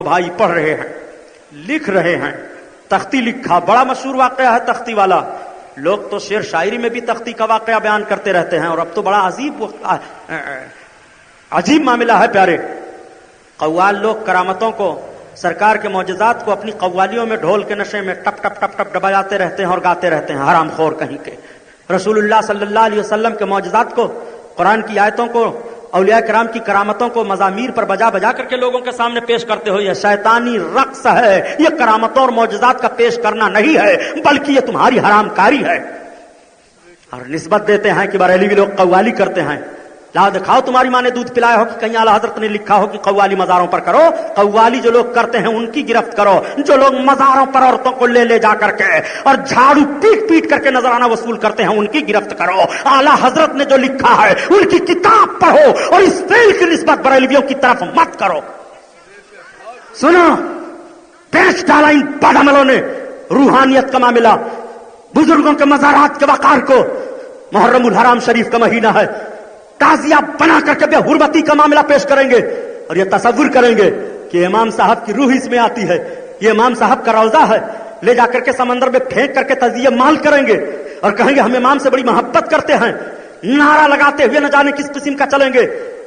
بھائی پڑھ رہے ہیں، لکھ رہے ہیں، تختی لکھا، بڑا مشہور واقعہ ہے تختی والا. لوگ تو شعر شاعری میں بھی تختی کا واقعہ بیان کرتے رہتے ہیں، اور اب تو بڑا عجیب معاملہ ہے پیارے. قوال لوگ کرامتوں کو، سرکار کے معجزات کو اپنی قوالیوں میں ڈھول کے نشے میں ٹپ ٹپ ٹپ ٹپ ڈباتے رہتے ہیں اور گاتے رہتے ہیں، حرام خور کہیں کے. رسول اللہ صلی اللہ علیہ وسلم کے معجزات کو، قرآن کی آیتوں کو، اولیاء کرام کی کرامتوں کو مزامیر پر بجا بجا کر کے لوگوں کے سامنے پیش کرتے ہو، یہ شیطانی رقص ہے. یہ کرامتوں اور معجزات کا پیش کرنا نہیں ہے، بلکہ یہ تمہاری حرام کاری ہے. اور نسبت دیتے ہیں کہ بریلوی لوگ قوالی کرتے ہیں. لا دکھاؤ تمہاری ماں نے دودھ پلایا ہو کہ کہیں اعلیٰ حضرت نے لکھا ہو کہ قوالی مزاروں پر کرو. قوالی جو لوگ کرتے ہیں ان کی گرفت کرو، جو لوگ مزاروں پر عورتوں کو لے لے جا کر کے اور جھاڑو پیٹ پیٹ کر کے نذرانہ وصول کرتے ہیں ان کی گرفت کرو. اعلیٰ حضرت نے جو لکھا ہے ان کی کتاب پڑھو اور اس فعل کی نسبت بریلویوں کی طرف مت کرو. سنو، پیش ڈالا ان بد نے روحانیت کا معاملہ، بزرگوں کے مزارات کے وقار کو. محرم الحرام شریف کا مہینہ ہے، تعزیہ بنا کر کے بے حرمتی کا معاملہ پیش کریں گے اور یہ تصور کریں گے کہ امام صاحب کی روح اس میں آتی ہے، یہ امام صاحب کا روضہ ہے. لے جا کر کے سمندر میں پھینک کر کے تعزیہ مال کریں گے اور کہیں گے ہم امام سے بڑی محبت کرتے ہیں. نعرہ لگاتے ہوئے نہ جانے کس قسم کا چلیں گے،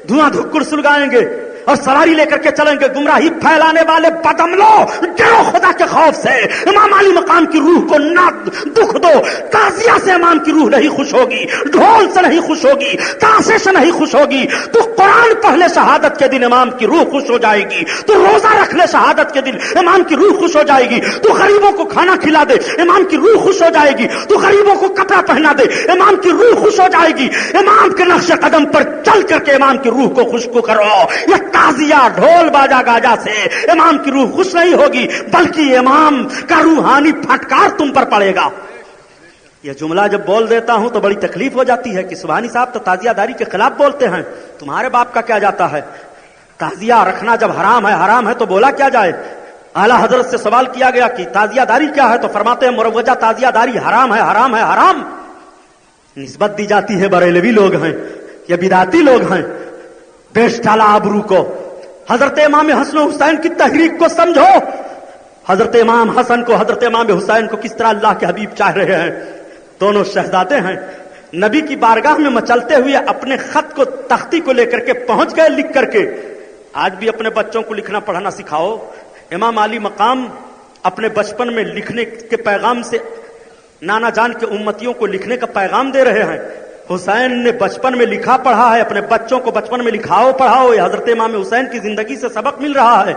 دھواں دھکر سلگائیں گے اور سواری لے کر کے چلیں گے. گمراہی پھیلانے والے بدعملو، ڈرو خدا کے خوف سے. امام علی مقام کی روح کو نہ دکھ دو. تعزیہ سے امام کی روح نہیں خوش ہوگی، ڈھول سے نہیں خوش ہوگی، تاشے سے نہیں خوش ہوگی. تو قرآن پڑھ لے شہادت کے دن امام کی روح خوش ہو جائے گی. تو روزہ رکھ لے شہادت کے دن امام کی روح خوش ہو جائے گی. تو غریبوں کو کھانا کھلا دے امام کی روح خوش ہو جائے گی. تو غریبوں کو کپڑا پہنا دے امام کی روح خوش ہو جائے گی. امام کے نقش قدم پر چل کر کے امام کی روح کو خوشبو کرو. یہ تعزیہ ڈھول باجا گاجا سے امام کی روح خوش نہیں ہوگی، بلکہ امام کا روحانی پھٹکار تم پر پڑے گا. یہ جملہ جب بول دیتا ہوں تو بڑی تکلیف ہو جاتی ہے کہ سبحانی صاحب تو تعزیہ داری کے خلاف بولتے ہیں، تمہارے باپ کا کیا جاتا ہے. تعزیہ رکھنا جب حرام ہے تو بولا کیا جائے. اعلیٰ حضرت سے سوال کیا گیا کہ تعزیہ داری کیا ہے تو فرماتے ہیں مروجہ تعزیہ داری حرام ہے، حرام ہے، حرام. نسبت دی جاتی ہے بریلوی لوگ ہیں، یہ بدعتی لوگ ہیں. پیش ڈالا آبرو کو. حضرت امام حسن و حسین کی تحریک کو سمجھو. حضرت امام حسن کو، حضرت امام حسین کو کس طرح اللہ کے حبیب چاہ رہے ہیں. دونوں شہزادے ہیں، نبی کی بارگاہ میں مچلتے ہوئے اپنے خط کو تختی کو لے کر کے پہنچ گئے لکھ کر کے. آج بھی اپنے بچوں کو لکھنا پڑھنا سکھاؤ. امام علی مقام اپنے بچپن میں لکھنے کے پیغام سے نانا جان کے امتیوں کو لکھنے کا پیغام دے رہے ہیں. حسین نے بچپن میں لکھا پڑھا ہے، اپنے بچوں کو بچپن میں لکھاؤ پڑھاؤ. یہ حضرت امام حسین کی زندگی سے سبق مل رہا ہے.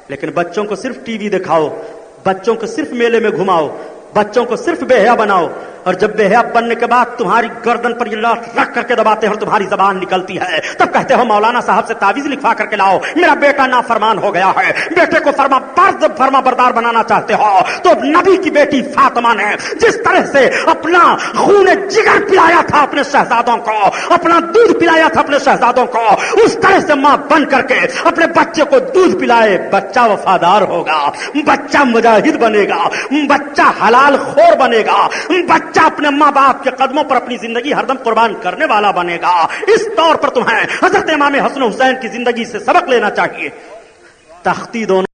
لیکن بچوں کو صرف ٹی وی دکھاؤ، بچوں کو صرف میلے میں گھماؤ، بچوں کو صرف بے حیا بناؤ. اور جب بے حیا بننے کے بعد تمہاری گردن پر یہ لاٹھ رکھ کر کے دباتے ہیں اور تمہاری زبان نکلتی ہے، تب کہتے ہو مولانا صاحب سے تعویذ لکھوا کر کے لاؤ، میرا بیٹا نافرمان ہو گیا ہے. بیٹے کو فرما بردار بنانا چاہتے ہو تو نبی کی بیٹی فاطمہ نے جس طرح سے اپنا خون جگر پلایا تھا اپنے شہزادوں کو، اپنا دودھ پلایا تھا اپنے شہزادوں کو، اس طرح سے ماں بن کر کے اپنے بچے کو دودھ پلائے. بچہ وفادار ہوگا، بچہ مجاہد بنے گا، بچہ حلال خور بنے گا، بچہ اپنے ماں باپ کے قدموں پر اپنی زندگی ہردم قربان کرنے والا بنے گا. اس طور پر تمہیں حضرت امام حسن حسین کی زندگی سے سبق لینا چاہیے. تختی دونوں